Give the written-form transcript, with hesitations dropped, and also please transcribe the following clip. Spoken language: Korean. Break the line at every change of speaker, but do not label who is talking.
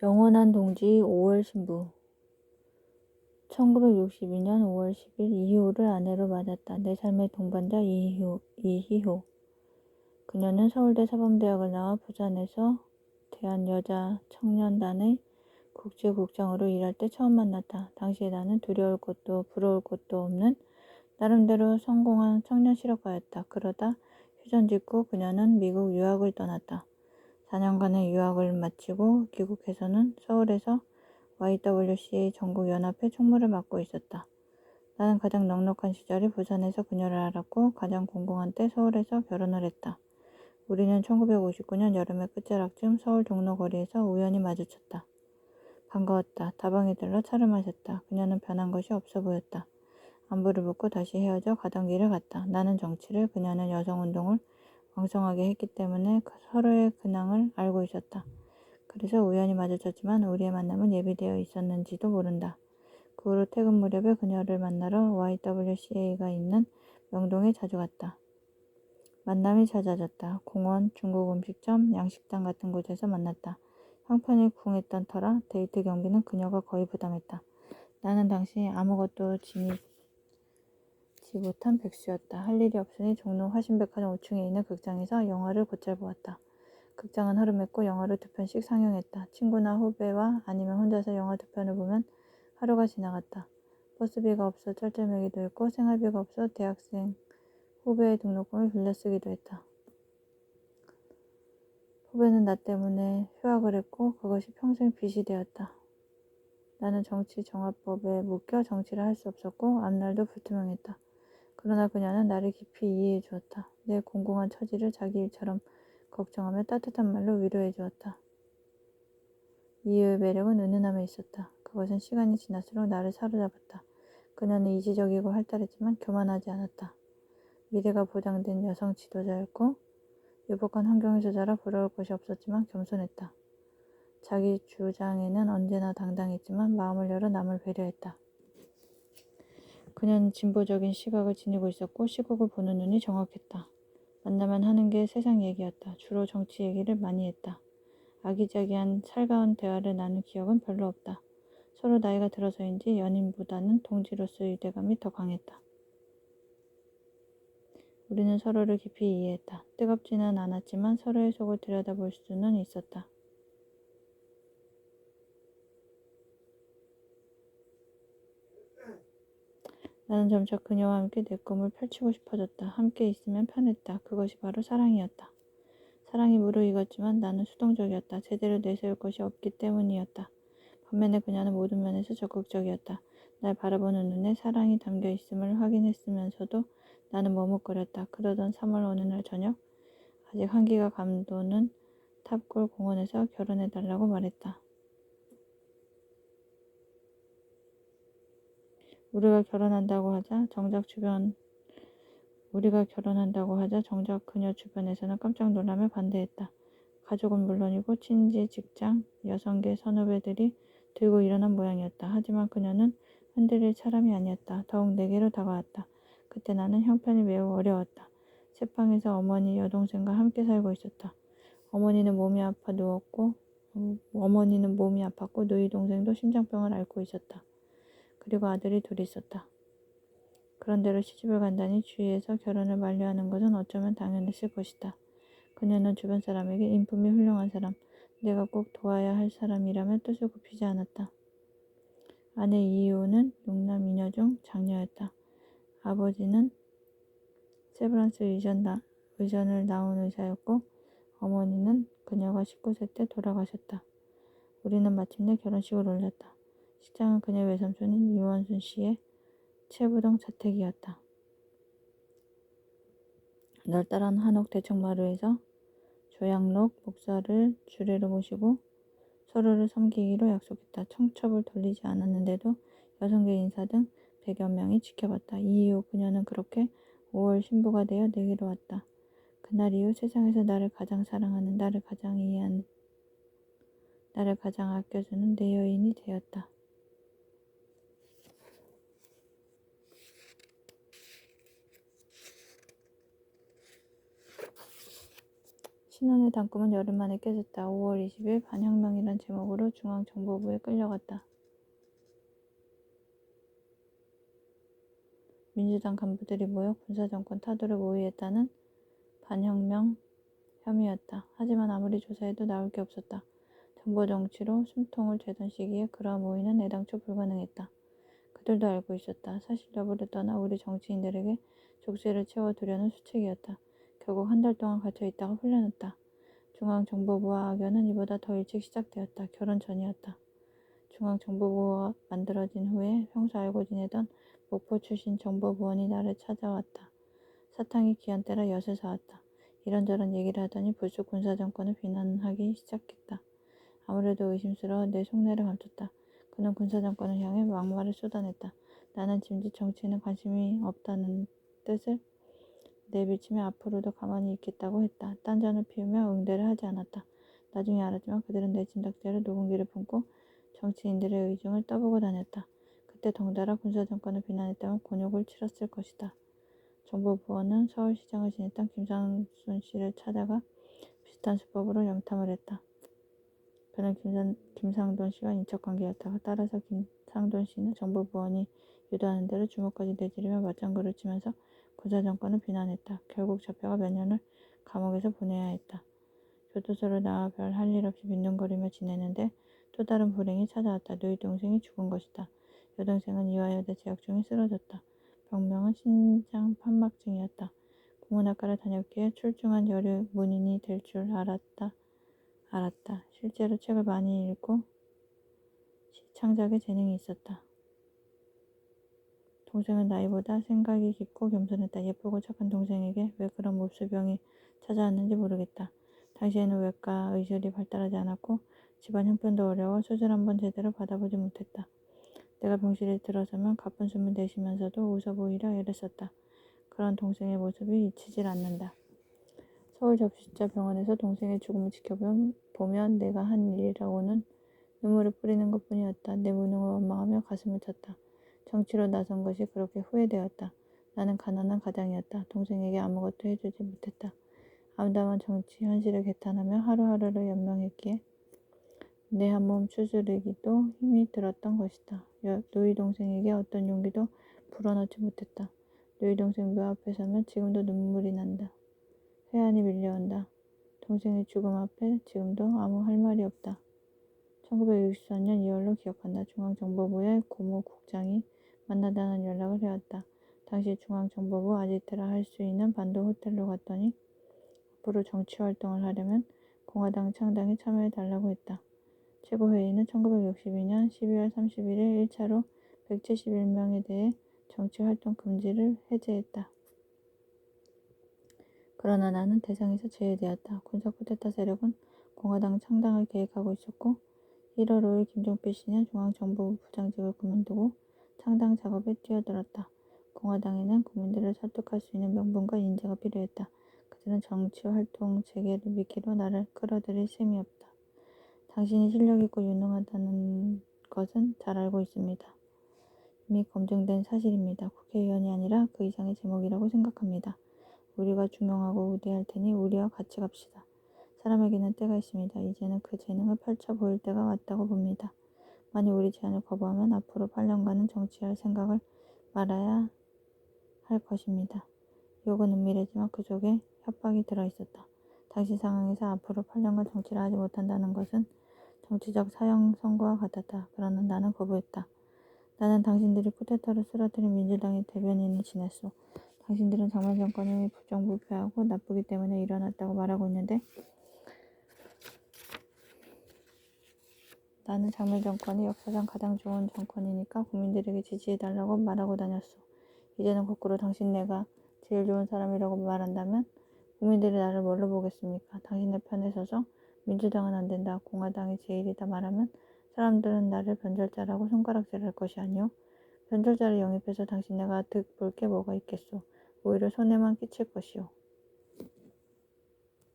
영원한 동지 5월 신부 1962년 5월 10일 이희호를 아내로 맞았다. 내 삶의 동반자 이희호. 그녀는 서울대 사범대학을 나와 부산에서 대한여자청년단의 국제국장으로 일할 때 처음 만났다. 당시에 나는 두려울 것도 부러울 것도 없는 나름대로 성공한 청년 실업가였다. 그러다 휴전 직후 그녀는 미국 유학을 떠났다. 4년간의 유학을 마치고 귀국해서는 서울에서 YWCA 전국연합회 총무를 맡고 있었다. 나는 가장 넉넉한 시절이 부산에서 그녀를 알았고 가장 공공한 때 서울에서 결혼을 했다. 우리는 1959년 여름의 끝자락쯤 서울 종로거리에서 우연히 마주쳤다. 반가웠다. 다방에 들러 차를 마셨다. 그녀는 변한 것이 없어 보였다. 안부를 묻고 다시 헤어져 가던 길을 갔다. 나는 정치를, 그녀는 여성운동을 왕성하게 했기 때문에 서로의 근황을 알고 있었다. 그래서 우연히 마주쳤지만 우리의 만남은 예비되어 있었는지도 모른다. 그 후로 퇴근 무렵에 그녀를 만나러 YWCA가 있는 명동에 자주 갔다. 만남이 잦아졌다. 공원, 중국 음식점, 양식장 같은 곳에서 만났다. 형편이 궁했던 터라 데이트 경비는 그녀가 거의 부담했다. 나는 당시 아무것도 지니지 못한 백수였다. 할 일이 없으니 종로 화신백화점 5층에 있는 극장에서 영화를 곧잘 보았다. 극장은 흐름했고 영화를 2편씩 상영했다. 친구나 후배와 아니면 혼자서 영화 2편을 보면 하루가 지나갔다. 버스비가 없어 쩔쩔매기도 했고 생활비가 없어 대학생 후배의 등록금을 빌려 쓰기도 했다. 후배는 나 때문에 휴학을 했고 그것이 평생 빚이 되었다. 나는 정치정화법에 묶여 정치를 할 수 없었고 앞날도 불투명했다. 그러나 그녀는 나를 깊이 이해해 주었다. 내 공공한 처지를 자기 일처럼 걱정하며 따뜻한 말로 위로해 주었다. 이유의 매력은 은은함에 있었다. 그것은 시간이 지날수록 나를 사로잡았다. 그녀는 이지적이고 활달했지만 교만하지 않았다. 미래가 보장된 여성 지도자였고 유복한 환경에서 자라 부러울 것이 없었지만 겸손했다. 자기 주장에는 언제나 당당했지만 마음을 열어 남을 배려했다. 그녀는 진보적인 시각을 지니고 있었고 시국을 보는 눈이 정확했다. 만나면 하는 게 세상 얘기였다. 주로 정치 얘기를 많이 했다. 아기자기한 살가운 대화를 나눈 기억은 별로 없다. 서로 나이가 들어서인지 연인보다는 동지로서의 유대감이 더 강했다. 우리는 서로를 깊이 이해했다. 뜨겁지는 않았지만 서로의 속을 들여다볼 수는 있었다. 나는 점차 그녀와 함께 내 꿈을 펼치고 싶어졌다. 함께 있으면 편했다. 그것이 바로 사랑이었다. 사랑이 무르익었지만 나는 수동적이었다. 제대로 내세울 것이 없기 때문이었다. 반면에 그녀는 모든 면에서 적극적이었다. 날 바라보는 눈에 사랑이 담겨 있음을 확인했으면서도 나는 머뭇거렸다. 그러던 3월 어느 날 저녁 아직 한기가 감도는 탑골 공원에서 결혼해달라고 말했다. 우리가 결혼한다고 하자 정작 그녀 주변에서는 깜짝 놀라며 반대했다. 가족은 물론이고 친지, 직장, 여성계 선후배들이 들고 일어난 모양이었다. 하지만 그녀는 흔들릴 사람이 아니었다. 더욱 내게로 다가왔다. 그때 나는 형편이 매우 어려웠다. 새방에서 어머니, 여동생과 함께 살고 있었다. 어머니는 몸이 아팠고 누이 동생도 심장병을 앓고 있었다. 그리고 아들이 둘 있었다. 그런대로 시집을 간다니 주위에서 결혼을 만류하는 것은 어쩌면 당연했을 것이다. 그녀는 주변 사람에게 인품이 훌륭한 사람, 내가 꼭 도와야 할 사람이라면 뜻을 굽히지 않았다. 아내 이희호는 육남 이녀 중 장녀였다. 아버지는 세브란스 의전을 나온 의사였고 어머니는 그녀가 19세 때 돌아가셨다. 우리는 마침내 결혼식을 올렸다. 식장은 그녀의 외삼촌인 이원순 씨의 채부동 자택이었다. 널따란 한옥 대청마루에서 조양록 목사를 주례로 모시고 서로를 섬기기로 약속했다. 청첩을 돌리지 않았는데도 여성계 인사 등 100여 명이 지켜봤다. 이 이후 그녀는 그렇게 5월 신부가 되어 내게로 왔다. 그날 이후 세상에서 나를 가장 사랑하는, 나를 가장 이해하는, 나를 가장 아껴주는 내 여인이 되었다. 신혼의 단꿈은 열흘 만에 깨졌다. 5월 20일 반혁명이란 제목으로 중앙정보부에 끌려갔다. 민주당 간부들이 모여 군사정권 타도를 모의했다는 반혁명 혐의였다. 하지만 아무리 조사해도 나올 게 없었다. 정보 정치로 숨통을 죄던 시기에 그러한 모의는 애당초 불가능했다. 그들도 알고 있었다. 사실 여부를 떠나 우리 정치인들에게 족쇄를 채워두려는 수책이었다. 결국 한 달 동안 갇혀 있다가 풀려났다. 중앙정보부와 악연은 이보다 더 일찍 시작되었다. 결혼 전이었다. 중앙정보부가 만들어진 후에 평소 알고 지내던 목포 출신 정보부원이 나를 찾아왔다. 사탕이 귀한 때라 엿을 사왔다. 이런저런 얘기를 하더니 불쑥 군사정권을 비난하기 시작했다. 아무래도 의심스러워 내 속내를 감췄다. 그는 군사정권을 향해 막말을 쏟아냈다. 나는 짐짓 정치에는 관심이 없다는 뜻을 내비치며 앞으로도 가만히 있겠다고 했다. 딴전을 피우며 응대를 하지 않았다. 나중에 알았지만 그들은 내 진작대로 녹음기를 품고 정치인들의 의중을 떠보고 다녔다. 그때 덩달아 군사정권을 비난했다면 곤욕을 치렀을 것이다. 정보부원은 서울시장을 지냈던 김상순 씨를 찾아가 비슷한 수법으로 염탐을 했다. 그는 김상돈 씨와 인척관계였다. 따라서 김상돈 씨는 정보부원이 유도하는 대로 주먹까지 내지르며 맞장구를 치면서 군사정권을 비난했다. 결국 잡혀가 몇 년을 감옥에서 보내야 했다. 교도소를 나와 별 할 일 없이 빈둥거리며 지내는데 또 다른 불행이 찾아왔다. 누이 동생이 죽은 것이다. 여동생은 이화여대 재학 중에 쓰러졌다. 병명은 신장 판막증이었다. 국문학과를 다녔기에 출중한 여류 문인이 될 줄 알았다. 실제로 책을 많이 읽고 시창작에 재능이 있었다. 동생은 나이보다 생각이 깊고 겸손했다. 예쁘고 착한 동생에게 왜 그런 몹쓸병이 찾아왔는지 모르겠다. 당시에는 외과 의술이 발달하지 않았고 집안 형편도 어려워 수술 한 번 제대로 받아보지 못했다. 내가 병실에 들어서면 가쁜 숨을 내쉬면서도 웃어 보이려 애를 썼다. 그런 동생의 모습이 잊히질 않는다. 서울 접시자 병원에서 동생의 죽음을 지켜보면 내가 한 일이라고는 눈물을 뿌리는 것뿐이었다. 내 무능을 원망하며 가슴을 쳤다. 정치로 나선 것이 그렇게 후회되었다. 나는 가난한 가장이었다. 동생에게 아무것도 해주지 못했다. 암담한 정치 현실을 개탄하며 하루하루를 연명했기에 내 한 몸 추스르기도 힘이 들었던 것이다. 누이 동생에게 어떤 용기도 불어넣지 못했다. 누이 동생 묘 앞에 서면 지금도 눈물이 난다. 회한이 밀려온다. 동생의 죽음 앞에 지금도 아무 할 말이 없다. 1964년 2월로 기억한다. 중앙정보부의 고모 국장이 만나다는 연락을 해왔다. 당시 중앙정보부 아지트라 할 수 있는 반도 호텔로 갔더니 앞으로 정치활동을 하려면 공화당 창당에 참여해달라고 했다. 최고회의는 1962년 12월 31일 1차로 171명에 대해 정치활동 금지를 해제했다. 그러나 나는 대상에서 제외되었다. 군사 쿠데타 세력은 공화당 창당을 계획하고 있었고 1월 5일 김종필 씨는 중앙정보부 부장직을 그만두고 창당 작업에 뛰어들었다. 공화당에는 국민들을 설득할 수 있는 명분과 인재가 필요했다. 그들은 정치활동 재개를 미끼로 나를 끌어들일 셈이 없다. 당신이 실력 있고 유능하다는 것은 잘 알고 있습니다. 이미 검증된 사실입니다. 국회의원이 아니라 그 이상의 제목이라고 생각합니다. 우리가 중용하고 우대할 테니 우리와 같이 갑시다. 사람에게는 때가 있습니다. 이제는 그 재능을 펼쳐 보일 때가 왔다고 봅니다. 만일 우리 제안을 거부하면 앞으로 8년간은 정치할 생각을 말아야 할 것입니다. 욕은 은밀하지만 그 속에 협박이 들어있었다. 당시 상황에서 앞으로 8년간 정치를 하지 못한다는 것은 정치적 사형 선고와 같았다. 그러나 나는 거부했다. 나는 당신들이 쿠데타로 쓰러뜨린 민주당의 대변인을 지냈소. 당신들은 장말 정권이 부정부패하고 나쁘기 때문에 일어났다고 말하고 있는데 나는 장말 정권이 역사상 가장 좋은 정권이니까 국민들에게 지지해달라고 말하고 다녔소. 이제는 거꾸로 당신네가 제일 좋은 사람이라고 말한다면 국민들이 나를 뭘로 보겠습니까? 당신네 편에 서서 민주당은 안 된다, 공화당이 제일이다 말하면 사람들은 나를 변절자라고 손가락질할 것이 아니오. 변절자를 영입해서 당신네가 득 볼 게 뭐가 있겠소. 오히려 손해만 끼칠 것이오.